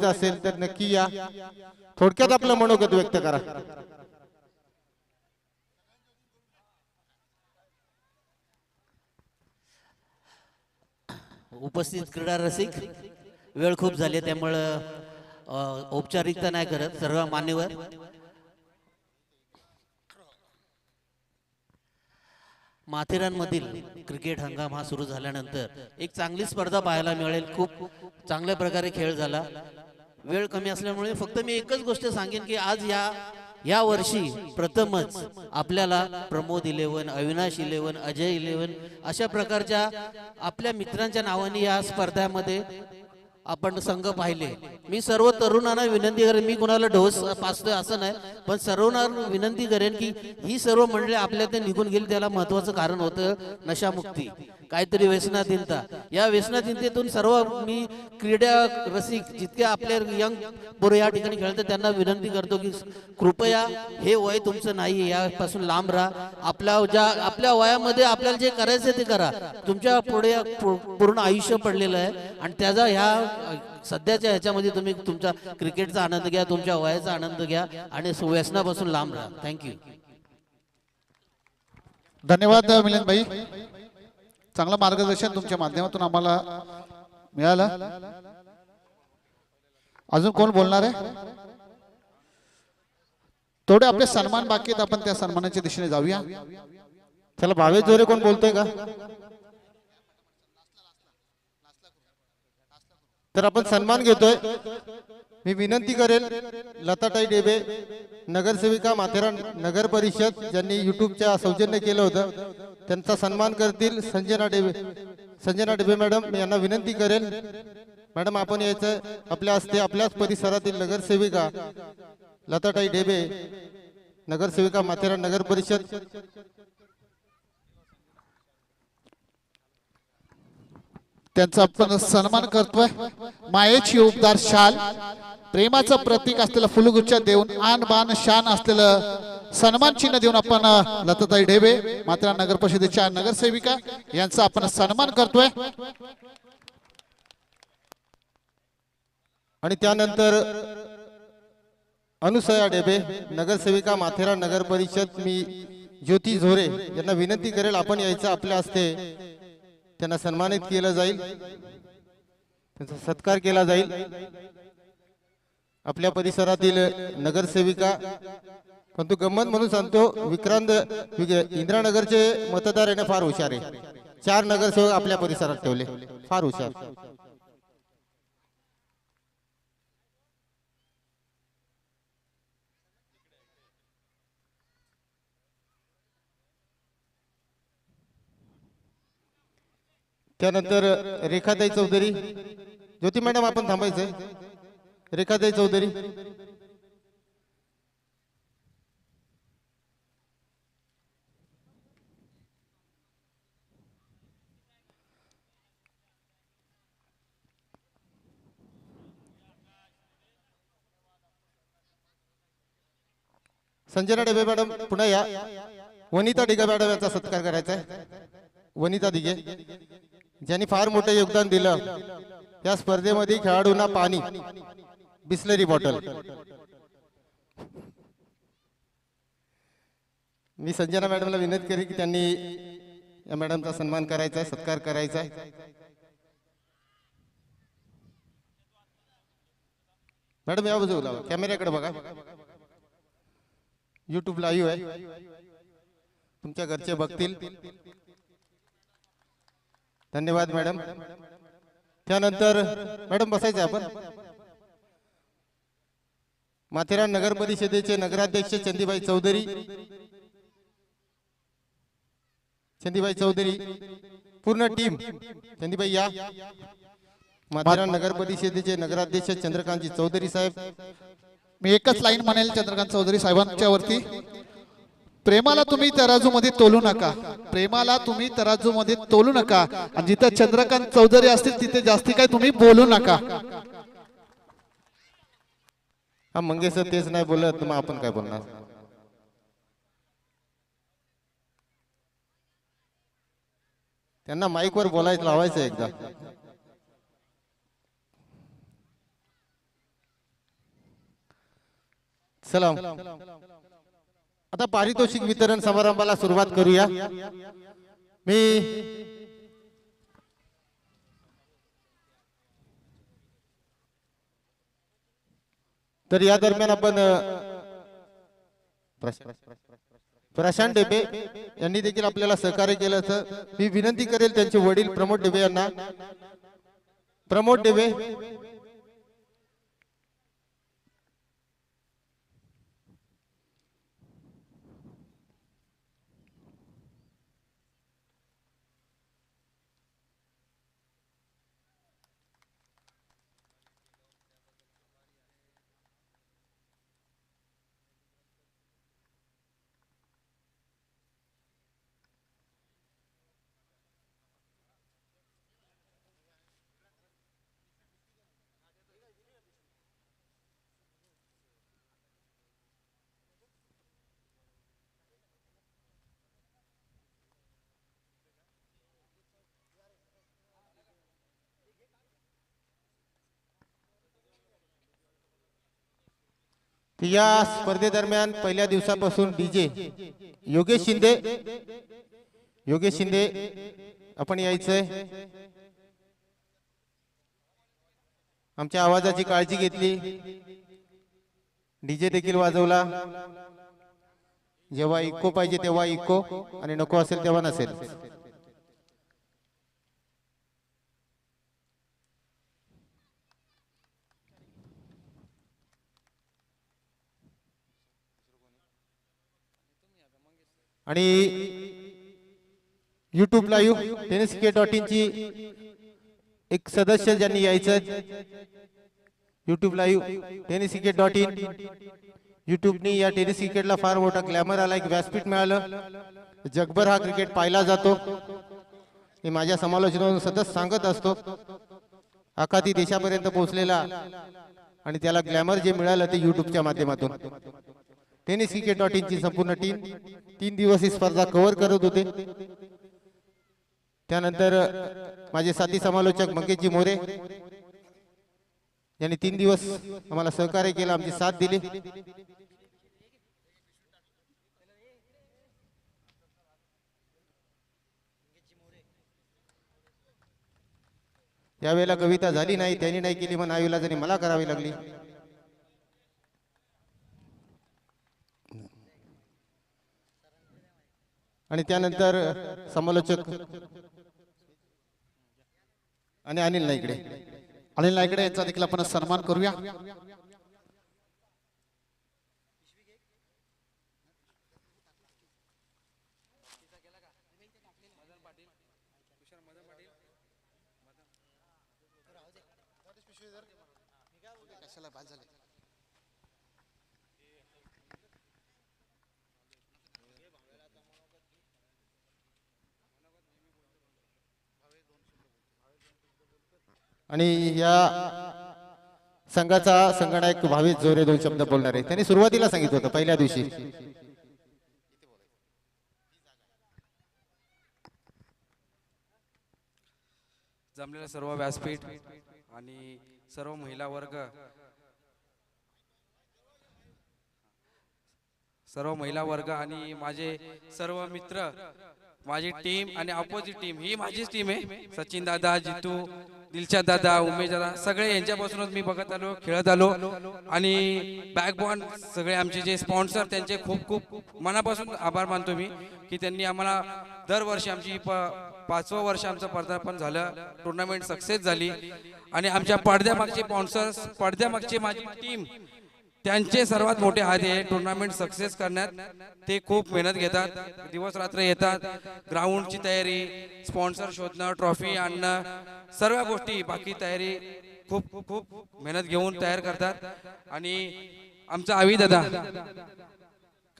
बोलायचं असेल तर नक्की या, थोडक्यात आपलं मनोगत व्यक्त करा. उपस्थित क्रीडा रसिक, वेळ खूप झाली त्यामुळं औपचारिकता नाही करत. सर्व मान्यवर माथेरानमधील क्रिकेट हंगाम हा सुरू झाल्यानंतर एक चांगली स्पर्धा पाहायला मिळेल. खूप चांगल्या प्रकारे खेळ झाला. वेळ कमी असल्यामुळे फक्त मी एकच गोष्ट सांगेन की आज या वर्षी प्रथमच आपल्याला प्रमोद 11, अविनाश 11, अजय 11 अशा प्रकारच्या आपल्या मित्रांच्या नावाने या स्पर्धामध्ये आपण संघ पाहिले. मी सर्व तरुणांना विनंती करेन, मी कुणाला ढोस पाचतोय असं नाही, पण सर्वांना विनंती करेन की ही सर्व मंडळी आपल्या ते निघून गेली त्याला महत्वाचं कारण होतं नशामुक्ती, काहीतरी व्यसनाधीनता. या व्यसनाधीनतेतून सर्व मी क्रीडा रसिक जितके आपले यंग पोरं या ठिकाणी खेळतात त्यांना विनंती करतो की कृपया हे वय तुमचं नाही, यापासून लांब राहा. आपल्या वयामध्ये आपल्याला जे करायचं ते करा. तुमच्या पुढे पूर्ण आयुष्य पडलेलं आहे आणि त्याचा ह्या सध्याच्या ह्याच्यामध्ये तुम्ही तुमच्या क्रिकेटचा आनंद घ्या, तुमच्या वयाचा आनंद घ्या आणि व्यसनापासून लांब राहा. थँक्यू. धन्यवाद मिलिंद भाई, चांगलं मार्गदर्शन तुमच्या माध्यमातून आम्हाला मिळालं. अजून कोण बोलणार आहे? थोडे आपले सन्मान बाकी आहेत, आपण त्या सन्मानाच्या दिशेने जाऊया. चला भावेश जोरे कोण बोलतोय का? तर आपण सन्मान घेतोय. मी विनंती करेल लताताई डेबे, नगरसेविका माथेरान नगर परिषद, ज्यांनी युट्यूबच्या सौजन्य केलं होतं, त्यांचा सन्मान करतील संजना डेबे मॅडम. यांना विनंती करेल मॅडम आपण यायचं आपल्या हस्ते. आपल्याच परिसरातील नगरसेविका लताताई डेबे, नगरसेविका माथेरान नगर परिषद. त्यांचा आपण सन्मान करतोय. मायेची उपदार शाल, प्रेमाचं प्रतीक असलेलं फुलगुच्छ देऊन, आन बान शान असलेलं सन्मान चिन्ह देऊन आपण लताताई ढेबे माथेरान नगर परिषदेच्या नगरसेविका यांचा आपण सन्मान करतोय. आणि त्यानंतर अनुसया डेबे, नगरसेविका माथेरान नगर परिषद. मी ज्योती झोरे यांना विनंती करेल आपण यायचं आपल्या हस्ते, त्यांना सन्मानित केलं जाईल, त्यांचा सत्कार केला जाईल. आपल्या परिसरातील नगरसेविका, पण तू गंमत म्हणून सांगतो, इंदिरानगरचे मतदार येणं फार हुशार आहे. 4 नगरसेवक आपल्या परिसरात ठेवले, फार हुशार. त्यानंतर रेखाताई चौधरी. ज्योती मॅडम आपण थांबायचंय. रेखाताई चौधरी. संजना डेबे मॅडम पुन्हा या. वनिता दिघे मॅडम यांचा सत्कार करायचा आहे. वनिता दिघे ज्यांनी फार मोठं योगदान दिलं या स्पर्धेमध्ये. खेळाडूंना पाणी, बिस्लरी बॉटल. मी संजना मॅडमला विनंती करेन की त्यांनी या मॅडमचा सन्मान करायचा आहे, सत्कार करायचा आहे. मॅडम या बाजूला कॅमेऱ्याकडे बघा. युट्यूब लाईव्ह आहे, तुमच्या घरचे बघतील. धन्यवाद मॅडम. त्यानंतर मॅडम बसायचं आपण. माथेरान नगर परिषदेचे नगराध्यक्ष चंदीबाई चौधरी. चंदीबाई चौधरी, पूर्ण टीम. चंदीबाई या. माथेरान नगर परिषदेचे नगराध्यक्ष चंद्रकांतजी चौधरी साहेब. मी एकच लाईन म्हणेल चंद्रकांत चौधरी साहेबांच्या वरती, प्रेमाला तुम्ही तराजूमध्ये तोलू नका, प्रेमाला तुम्ही तराजूमध्ये तोलू नका. आणि जिथे चंद्रकांत चौधरी असतील तिथे जास्ती काय तुम्ही बोलू नका. हा मंगेश तेच नाही बोलत, मग आपण काय बोलणार. त्यांना माईक वर बोलायचं लावायचं एकदा. सलाम. आता पारितोषिक वितरण समारंभाला सुरुवात करूया. मी तर या दरम्यान आपण प्रशांत डेबे यांनी देखील आपल्याला सहकार्य केलं असं मी विनंती करेल त्यांचे वडील प्रमोद डेबे यांना. प्रमोद डेबे या स्पर्धेदरम्यान पहिल्या दिवसापासून डीजे योगेश शिंदे आपण यायचंय. आमच्या आवाजाची काळजी घेतली. डीजे देखील वाजवला. जेव्हा इको पाहिजे तेव्हा इको आणि नको असेल तेव्हा नसेल. आणि YouTube लाईव्ह tenniscricket.in ची एक सदस्य ज्यांनी यायचं YouTube लाईव्ह tenniscricket.in YouTubeनी या टेनिस क्रिकेटला फार मोठा ग्लॅमर आला, एक व्यासपीठ मिळालं. जगभर हा क्रिकेट पाहिला जातो हे माझ्या समालोचनातून सतत सांगत असतो. आखाती देशापर्यंत पोहोचलेला आणि त्याला ग्लॅमर जे मिळालं ते YouTubeच्या माध्यमातून. tenniscricket.in ची संपूर्ण टीम 3 दिवस ही स्पर्धा कव्हर करत होते. त्यानंतर माझे साथी समालोचक मंगेशजी मोरे यांनी 3 दिवस आम्हाला सहकार्य केलं, आमची साथ दिली. यावेळेला कविता झाली नाही, त्यांनी नाही केली म्हणून नाईलाजाने मला करावी लागली. आणि त्यानंतर समालोचक आणि अनिल नाईकडे यांचा देखील आपण सन्मान करूया. आणि या संघाचा संघनायक भावेश जोरे 2 शब्द बोलणार आहे. त्यांनी सुरुवातीला सांगितलं होतं पहिल्या दिवशी. जमलेला सर्व व्यासपीठ आणि सर्व महिला वर्ग आणि माझे सर्व मित्र, माझी टीम आणि अपोजिट टीम ही माझीच टीम आहे. सचिन दादा, जितू, दिलशाद दादा, उमेश दादा सगळे यांच्यापासूनच मी बघत आलो, खेळत आलो. आणि बॅकबॉन सगळे आमचे जे स्पॉन्सर त्यांचे खूप खूप मनापासून आभार मानतो मी की त्यांनी आम्हाला दरवर्षी आमची 5वं वर्ष आमचं पदार्पण झालं, टुर्नामेंट सक्सेस झाली. आणि आमच्या पडद्यामागचे स्पॉन्सर्स, पडद्यामागची माझी टीम, त्यांचे सर्वात मोठे हात आहे टुर्नामेंट सक्सेस करण्यात. ते खूप मेहनत घेतात, दिवस रात्र येतात. ग्राउंडची तयारी, स्पॉन्सर शोधणं, ट्रॉफी आणणं, सर्व गोष्टी बाकी तयारी खूप खूप मेहनत घेऊन तयार करतात. आणि आमचा आवी दादा,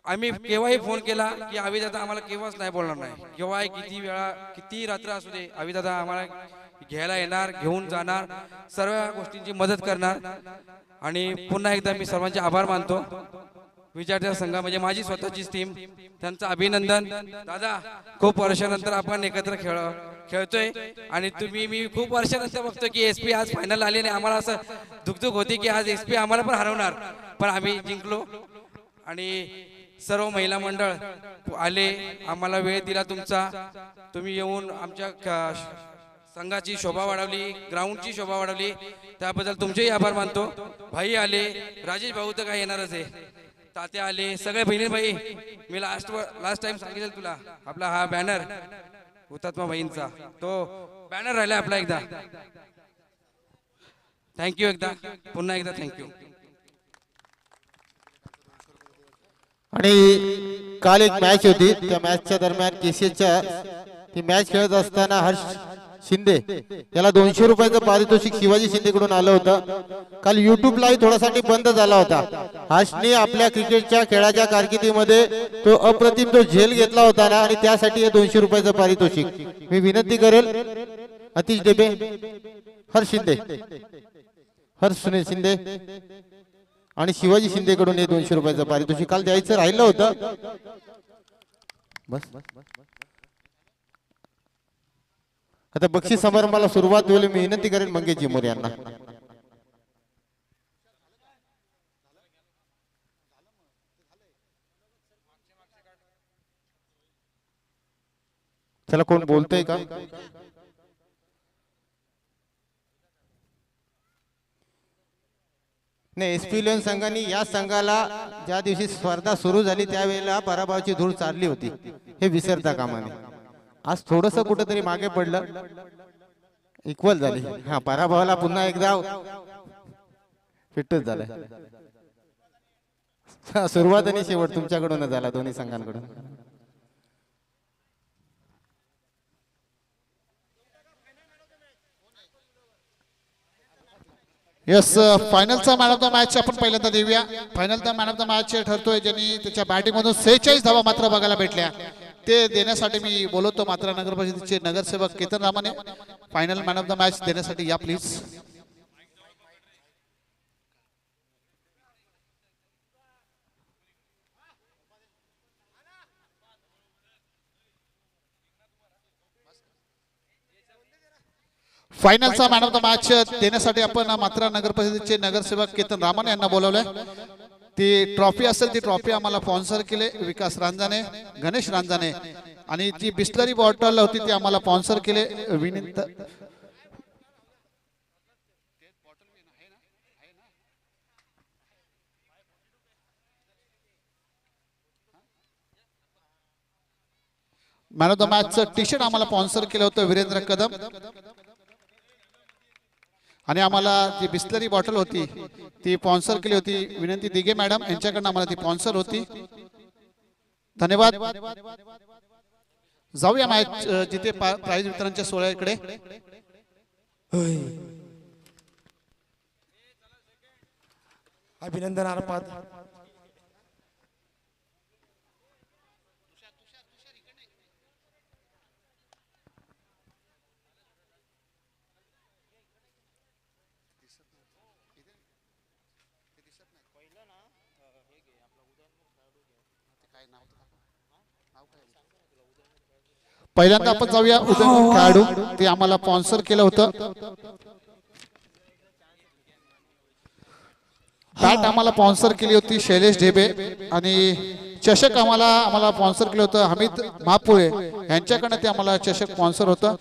आम्ही केव्हाही फोन केला की आवी दादा आम्हाला केव्हाच नाही बोलणार नाही. केव्हाही किती वेळा किती रात्र असू दे आवी दादा आम्हाला घ्यायला येणार, घेऊन जाणार, सर्व गोष्टींची मदत करणार. आणि पुन्हा एकदा मी सर्वांचे आभार मानतो. विचारत्या संघ म्हणजे माझी स्वतःचीच टीम, त्यांचं अभिनंदन. दादा खूप वर्षानंतर आपण एकत्र खेळतोय आणि मी खूप वर्षानंतर बघतो की SP आज फायनल आले आणि आम्हाला असं दुखदुख होती की आज SP आम्हाला पण हरवणार, पण आम्ही जिंकलो. आणि सर्व महिला मंडळ आले, आम्हाला वेळ दिला तुमचा, तुम्ही येऊन आमच्या संघाची शोभा वाढवली, ग्राउंडची शोभा वाढवली, त्याबद्दल तुमचेही आभार मानतो. भाई आले, राजेश भाऊ तर काय येणारच आहे, तात्या आले, सगळे बहिणी भाई. मी लास्ट टाइम सांगितलं तुला, आपला हा बॅनर हुतात्मा बहीणचा तो बॅनर राहिला आपला एकदा. थँक्यू, एकदा पुन्हा एकदा थँक्यू. आणि काल एक मॅच होती, त्या मॅचच्या दरम्यान केसीच्या ती मॅच खेळत असताना हर्ष शिंदे याला 200 रुपयाचं पारितोषिक शिवाजी शिंदेकडून आलं होतं. काल युट्यूब लाईव्ह थोडासाठी बंद झाला होता. हर्षने आपल्या क्रिकेटच्या खेळाच्या कारकिर्दीमध्ये तो अप्रतिम जो झेल घेतला होता ना, आणि त्यासाठी हे 200 रुपयाचं पारितोषिक. मी विनंती करेल अतिश डेबे, हर्ष शिंदे, हर्ष सुनील शिंदे आणि शिवाजी शिंदेकडून हे 200 रुपयाचं पारितोषिक काल द्यायचं राहिलं होतं. बस आता बक्षीस समारंभाला सुरुवात होईल. मी विनंती करेन मंगेश जिमोर यांना. चला, कोण बोलतोय का? नाही, एसपी इलेव्हन संघाने या संघाला ज्या दिवशी स्पर्धा सुरू झाली त्यावेळेला पराभवाची धूळ चालली होती, हे विसरता कामा नये. आज थोडस कुठेतरी मागे पडलं, इक्वल झाली. हा, पराभवाला पुन्हा एकदा फिटच झालं. सुरुवात आणि शेवट तुमच्याकडून झाला, दोन्ही संघांकडून. यस, फायनलचा मॅन ऑफ द मॅच आपण पहिल्यांदा देऊया. फायनलचा मॅन ऑफ द मॅच ठरतोय ज्यांनी त्याच्या बॅटिंग मधून 46 धावा मात्र बघायला भेटल्या. ते देण्यासाठी मी बोलवतो मात्र नगर परिषदेचे नगरसेवक केतन रामाने. Final man of the match देण्यासाठी या प्लीज. फायनलचा मॅन ऑफ द मॅच देण्यासाठी आपण मात्र नगर परिषदेचे नगरसेवक केतन रामाने यांना बोलवलंय. ती ट्रॉफी असेल, ती ट्रॉफी आम्हाला स्पॉन्सर केले विकास रांजाने, गणेश रांजाने. आणि ती बिस्लरी बॉटल होती ती आम्हाला स्पॉन्सर केले विनीत. मॅन ऑफ द मॅचचं टी शर्ट आम्हाला स्पॉन्सर केलं होतं वीरेंद्र कदम. आणि आम्हाला जी बिस्लरी बॉटल होती ती स्पॉन्सर केली होती विनंती दिघे मॅडम यांच्याकडनं, आम्हाला ती स्पॉन्सर होती. धन्यवाद. जाऊया मॅच जिथे प्राइज वितरणच्या सोहळ्याकडे. अभिनंदन अर्पात. पहिल्यांदा आपण जाऊया उदयन खेळाडू, ते आम्हाला स्पॉन्सर केलं होतं. बॅट आम्हाला स्पॉन्सर केली होती शैलेश ढेबे. आणि चषक आम्हाला स्पॉन्सर केलं होतं हमीद महापुरे यांच्याकडनं, ते आम्हाला चषक स्पॉन्सर होतं.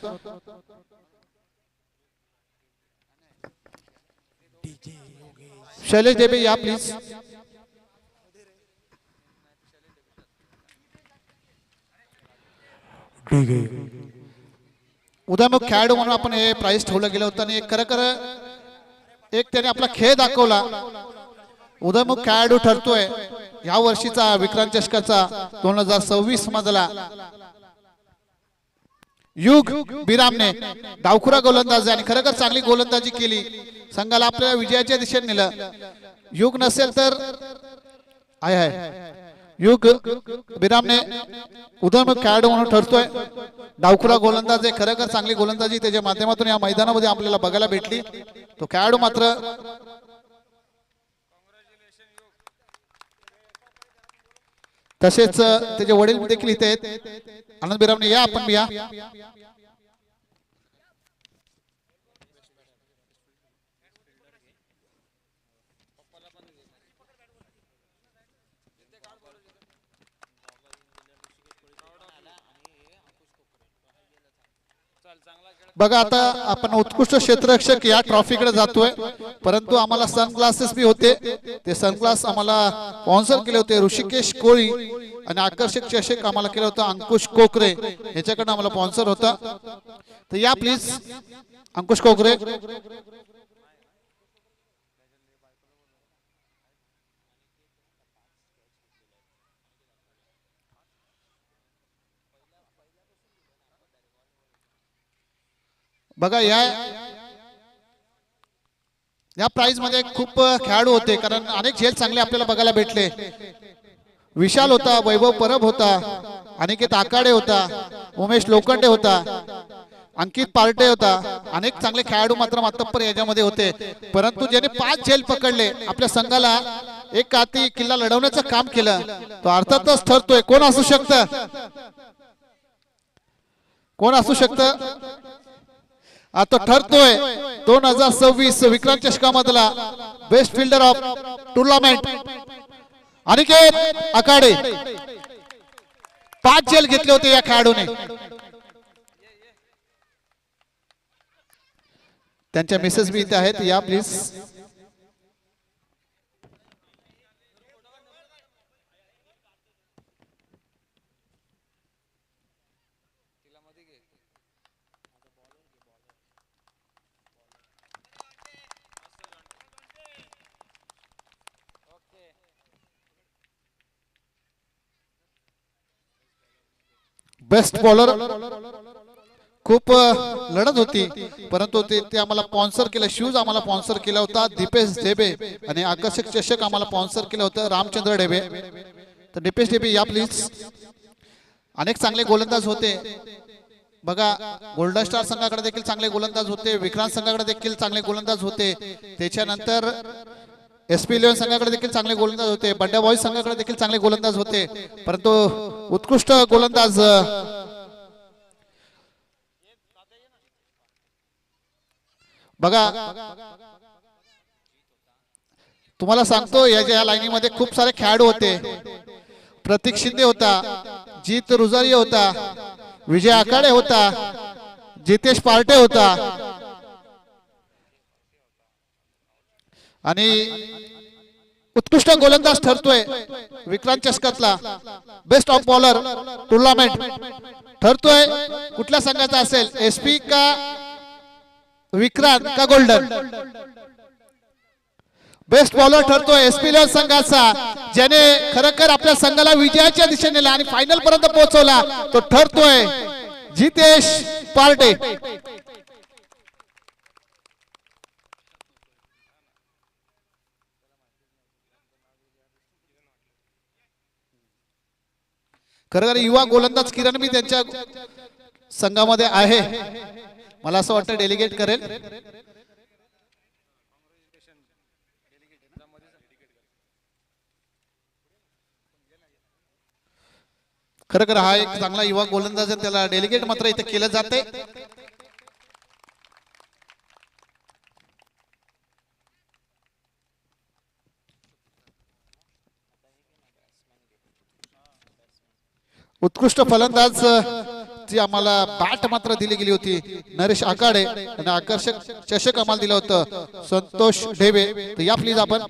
शैलेश ढेबे या प्लीज. उदयमुख खेळाडू म्हणून आपण हे प्राइज ठेवलं गेलं होतं. आणि खरं एक त्याने आपला खेळ दाखवला. उदयमुख खेळाडू ठरतोय या वर्षीचा विक्रांत चषकाचा 2026 मधला. युग बिरामने डावखुरा गोलंदाज आणि खरोखर चांगली गोलंदाजी केली, संघाला आपल्याला विजयाच्या दिशेने नेलं. युग नसेल तर आहे युग बिरामने उदयमुख खेळाडू म्हणून ठरतोय. डावखुरा गोलंदाज आहे, खरोखर चांगली गोलंदाजी त्याच्या माध्यमातून या मैदानामध्ये आपल्याला बघायला भेटली. तो खेळाडू मात्र तसेच त्याचे वडील देखील इथे आहेत. आनंद बिरामने या, आपण या. बघा आता आपण उत्कृष्ट क्षेत्ररक्षक या ट्रॉफीकडे जातोय, परंतु आम्हाला सनग्लासेस बी होते, ते सनग्लास आम्हाला स्पॉन्सर केले होते ऋषिकेश कोळी, आणि आकर्षक चषक आम्हाला केलं होतं अंकुश कोकरे याच्याकडनं आम्हाला स्पॉन्सर होता. तर या प्लीज अंकुश कोकरे. बघा या प्राइज मध्ये खूप खेळाडू होते, कारण अनेक झेल चांगले आपल्याला बघायला भेटले. विशाल होता, वैभव परब होता, अनिकेत आकाडे होता, उमेश लोखंडे होता, अंकित पार्टे होता. अनेक चांगले खेळाडू मात्र मातब्बर याच्यामध्ये होते, परंतु ज्याने 5 झेल पकडले आपल्या संघाला एक हाती किल्ला लढवण्याचं काम केलं, तो अर्थातच ठरतोय. कोण असू शकतं, कोण असू शकतं? आता ठरतोय 2026 विक्रांत चषकामधला best fielder of tournament Aniket Akade. 5 झेल घेतले होते या खेळाडूने. त्यांच्या मिसेस बी इथे आहेत, या प्लीज. Best bowler. खूप लढत होती, परंतु ते आम्हाला स्पॉन्सर केलं. शूज आम्हाला स्पॉन्सर केला होता दीपेश ढेबे, आणि आकर्षक चषक आम्हाला स्पॉन्सर केलं होतं रामचंद्र ढेबे. तर दीपेश ढेबे या प्लीज. अनेक चांगले गोलंदाज होते बघा, गोल्डन स्टार संघाकडे देखील चांगले गोलंदाज होते, विक्रांत संघाकडे देखील चांगले गोलंदाज होते, त्याच्यानंतर SP11 संघाकडे देखील चांगले गोलंदाज होते, बंड्या बॉईज संघाकडे देखील चांगले गोलंदाज होते, परंतु उत्कृष्ट गोलंदाज बघा. तुम्हाला सांगतो या लाईनीमध्ये खूप सारे खेळाडू होते. प्रतीक शिंदे होता, जीत रुजारी होता, विजय आखाडे होता, जितेश पार्टे होता, आणि उत्कृष्ट गोलंदाज ठरतोय विक्रांत चषकातला बेस्ट ऑफ बॉलर टुर्नामेंट ठरतोय. कुठल्या संघाचा असेल, SP का विक्रांत का गोल्डन? बेस्ट बॉलर ठरतोय SP11 संघाचा, ज्याने खरोखर आपल्या संघाला विजयाच्या दिशेने नेला आणि फायनल पर्यंत पोहोचवला, तो ठरतोय जितेश पार्टे. खरं युवा गोलंदाज किरण मी त्यांच्या संघामध्ये आहे, मला असं वाटतं डेलिगेट करेल. खरं हा एक चांगला युवा गोलंदाज आहे, त्याला डेलिगेट मात्र इथे केलं जाते. उत्कृष्ट फलंदाज जी आम्हाला बॅट मात्र दिली गेली होती नरेश आकाडे, आणि आकर्षक चषक आम्हाला दिलं होतं संतोष ढेबे. तर या प्लीज आपण.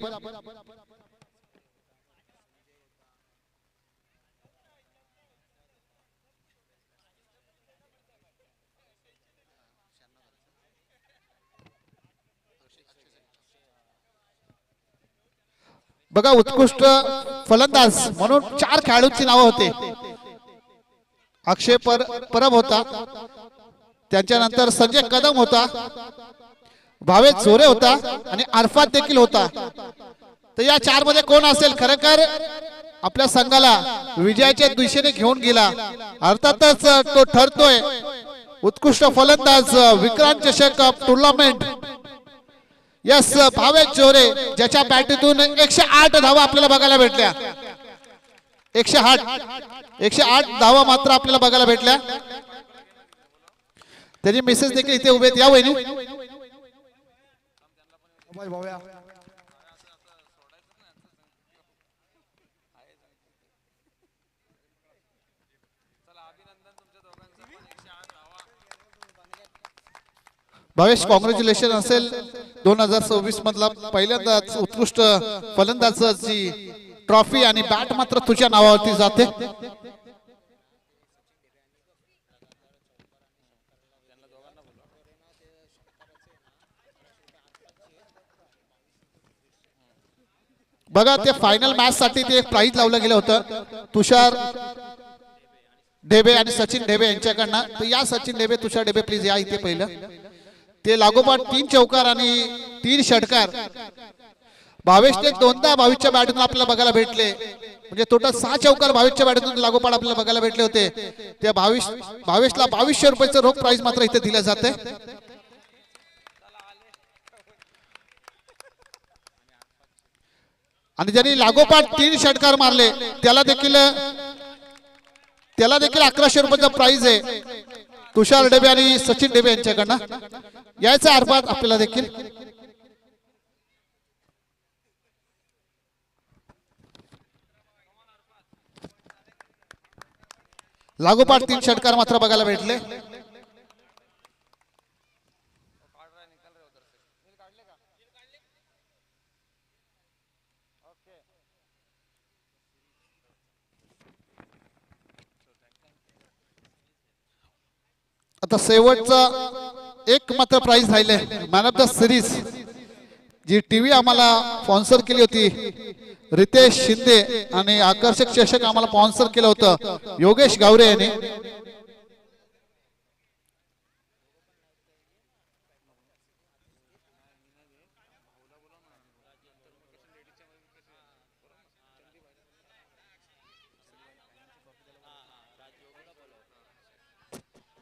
बघा उत्कृष्ट फलंदाज म्हणून 4 खेळाडूंची नावं होते. अक्षय परब होता, त्याच्यानंतर संजय कदम होता, भावेश झोरे होता, आणि अरफात देखील होता. तर या 4 मध्ये कोण असेल खरोखर आपल्या संघाला विजयाच्या दिशेने घेऊन गेला? अर्थातच तो ठरतोय उत्कृष्ट फलंदाज विक्रांत चषक टुर्नामेंट. यस, भावेश झोरे, ज्याच्या बॅटीतून 108 धावा आपल्याला बघायला भेटल्या. 108 धावा मात्र आपल्याला बघायला भेटल्या. त्याची मेसेज देखील इथे उभे आहेत. या वहिनी. भावेश कॉंग्रॅच्युलेशन असेल 2026 मधला पहिल्यांदाच उत्कृष्ट फलंदाजाची ट्रॉफी आणि बॅट मात्र तुझ्या नावावरती जाते. बघा ते फायनल मॅच साठी ते एक प्राइज लावलं गेलं होतं तुषार ढेबे आणि सचिन ढेबे यांच्याकडनं. तर या सचिन ढेबे तुषार ढेबे प्लीज या इथे पहिलं. ते लागोपाठ 3 चौकार आणि 3 षटकार भावेशने दोनदा भावेशच्या बॅटून आपल्याला बघायला भेटले. म्हणजे टोटल 6 चौकार भावेशच्या बॅटून लागोपाठ आपल्याला बघायला भेटले होते. त्या भावेशला 2200 रुपयाचं रोख प्राइज मात्र इथे दिलं जाते. आणि ज्यांनी लागोपाठ 3 षटकार मारले त्याला देखील 1100 रुपयाचा प्राइज आहे तुषार ढेबे आणि सचिन ढेबे यांच्याकडनं. यायचा अर्थात आपल्याला देखील. लागोपाठ 3 षटकार मात्र बघायला भेटले. आता शेवटचा एक मात्र प्राइज राहिले man of the series Zee TV आम्हाला स्पॉन्सर केली होती रितेश शिंदे आणि आकर्षक चषक आम्हाला स्पॉन्सर केलं होतं योगेश गावरे यांनी.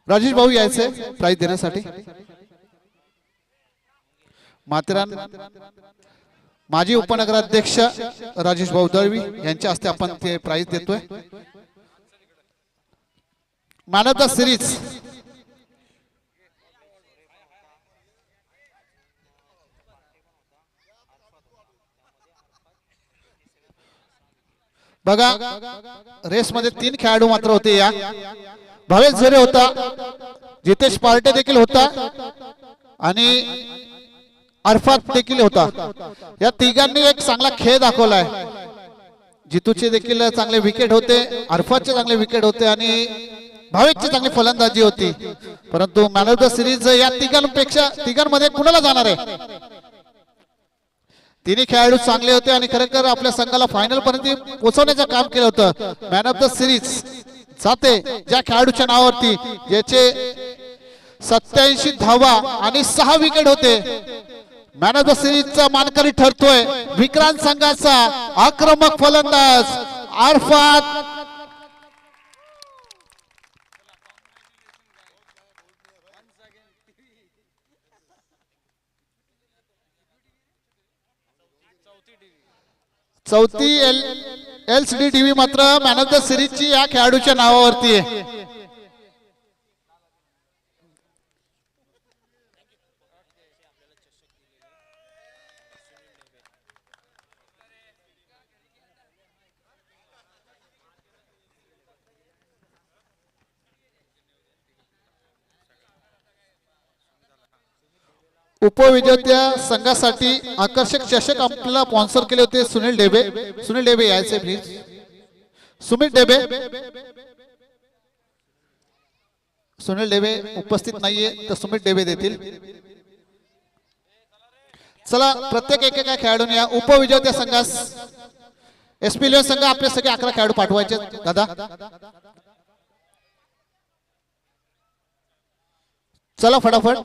राजेश भाऊ यायचे प्राइज देण्यासाठी. माथेरान माजी उपनगराध्यक्ष राजेश भाऊ दळवी यांच्या हस्ते आपण ते प्राइज देतोय. मॅन ऑफ द सिरीज बघा रेस मध्ये 3 खेळाडू मात्र होते. या भावेश झरे होता, जितेश पार्टे देखील होता आणि अरफात देखील होता. या तिघांनी एक चांगला खेळ दाखवलाय. जितूचे देखील चांगले विकेट होते, अरफातचे चांगले विकेट होते आणि भावेशची चांगली फलंदाजी होती. परंतु मॅन ऑफ द सिरीज या तिघांमध्ये कुणाला जाणार आहे? तिन्ही खेळाडू चांगले होते आणि खरेखर आपल्या संघाला फायनल पर्यंत पोहोचवण्याचं काम केलं होतं. मॅन ऑफ द सिरीज जाते ज्या खेळाडूच्या नावावरती ज्याचे 87 धावा आणि 6 विकेट होते. मॅन ऑफ द सिरीजचा मानकरी ठरतोय विक्रांत संघाचा आक्रमक फलंदाज अरफात. चौथी LCD टीव्ही मात्र मॅन ऑफ द सिरीजची या खेळाडूच्या नावावरती आहे. उपविजेत्या संघासाठी आकर्षक चषक आपल्याला स्पॉन्सर केले होते सुनील ढेबे. सुनील ढेबे यायचे प्लीज. सुनील ढेबे उपस्थित नाहीये तर सुमित ढेबे देतील. चला प्रत्येक एकेका खेळाडूने या उपविजेत्या संघास SP लिओन संघ आपले सगळे 11 खेळाडू पाठवायचे. दादा चला फटाफट.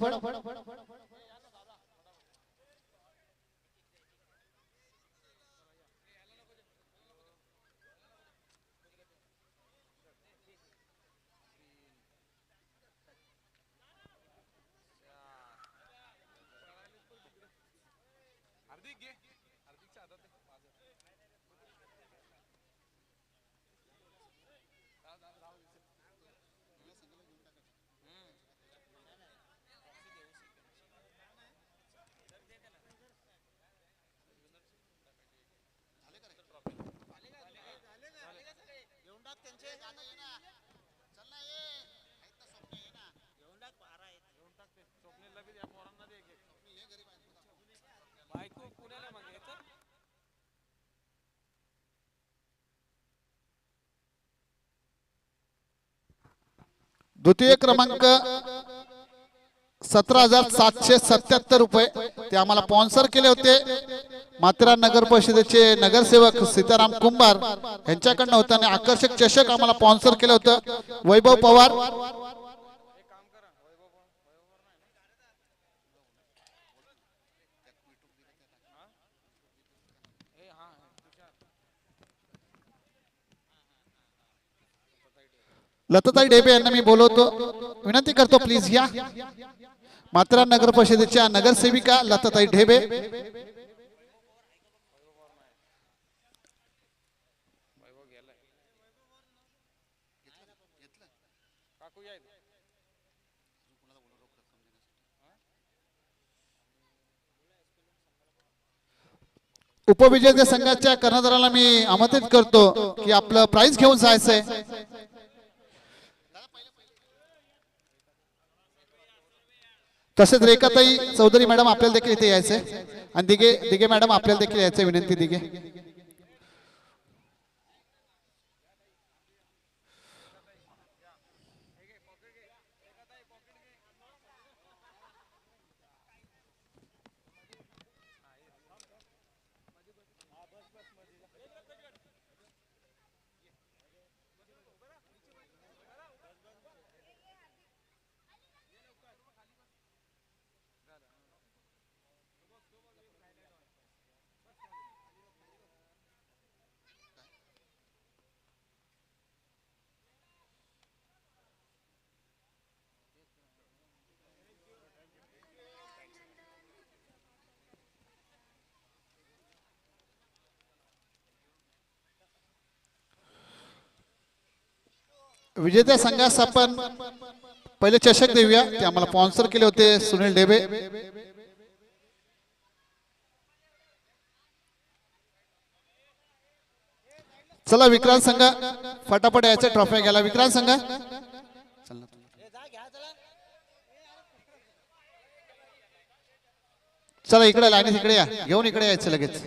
स्वप्नीलला बी द्या. द्वितीय क्रमांक 17,777 रुपये ते आम्हाला स्पॉन्सर केले होते माथेरान नगर परिषदेचे नगरसेवक सीताराम कुंभार यांच्याकडनं होतं आणि आकर्षक चषक आम्हाला स्पॉन्सर केलं होतं वैभव पवार. लताताई डेबे यांना मी बोलवतो, विनंती करतो प्लीज या. माथेरान नगर परिषदेच्या नगरसेविका लताताई ढेबे. उपविजेते संघाच्या कर्णधाराला मी आमंत्रित करतो की आपलं प्राइज घेऊन जायचंय. तसेच रेखाताई चौधरी मॅडम आपल्याला देखील इथे यायचंय आणि दिघे मॅडम आपल्याला देखील यायचंय, विनंती दिघे. विजेत्या संघास आपण पहिले चषक देऊया. ते आम्हाला स्पॉन्सर केले होते सुनील डेबे. चला विक्रांत संघ फटाफट यायचं ट्रॉफी घ्यायला. विक्रांत संघ चला इकडे लाईनीत इकडे या, घेऊन इकडे यायचं लगेच.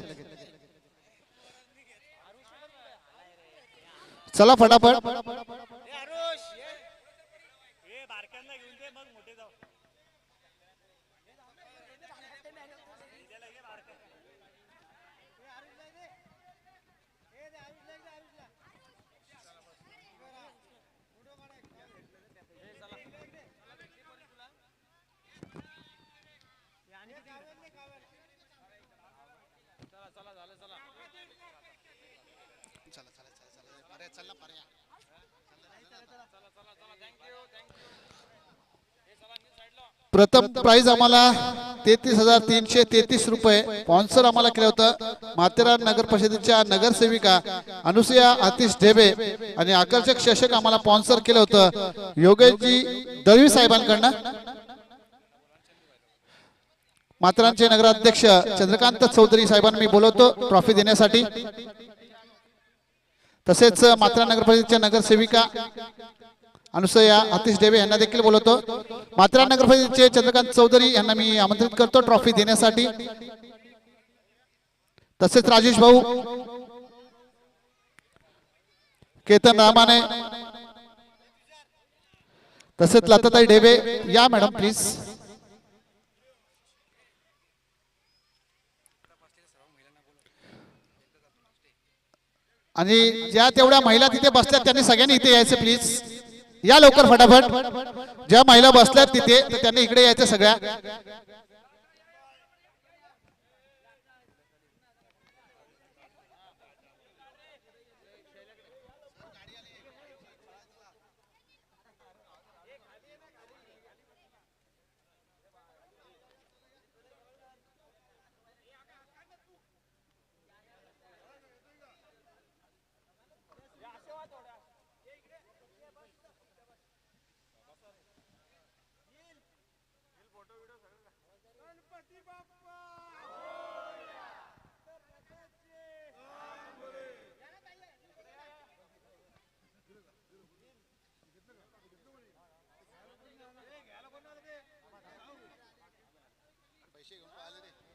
चला फटाफट. प्रथम प्राइज आम्हाला 33,333 रुपये स्पॉन्सर आम्हाला केलं होतं माथेरान नगर परिषदेच्या नगरसेविका अनुसया आतिश ढेबे आणि आकर्षक चषक आम्हाला स्पॉन्सर केलं होतं योगेशजी दळवी साहेबांकडनं. माथेरानचे नगराध्यक्ष चंद्रकांत चौधरी साहेबांना मी बोलवतो ट्रॉफी देण्यासाठी. तसेच माथेरान नगर परिषदेच्या नगरसेविका अनुसया आतिश डेबे यांना देखील बोलवतो. माथेरान नगर परिषदेचे चंद्रकांत चौधरी यांना मी आमंत्रित करतो ट्रॉफी देण्यासाठी. तसेच राजेश भाऊ, केतन रामाने, तसेच लताताई डेबे या मॅडम प्लीज. आणि ज्या तेवढ्या महिला तिथे बसल्यात त्यांनी सगळ्यांनी इथे यायचं प्लीज. या लवकर फटाफट. ज्या महिला बसल्यात तिथे तर त्यांनी इकडे यायचं सगळ्या. पैसे घेऊन आले रे.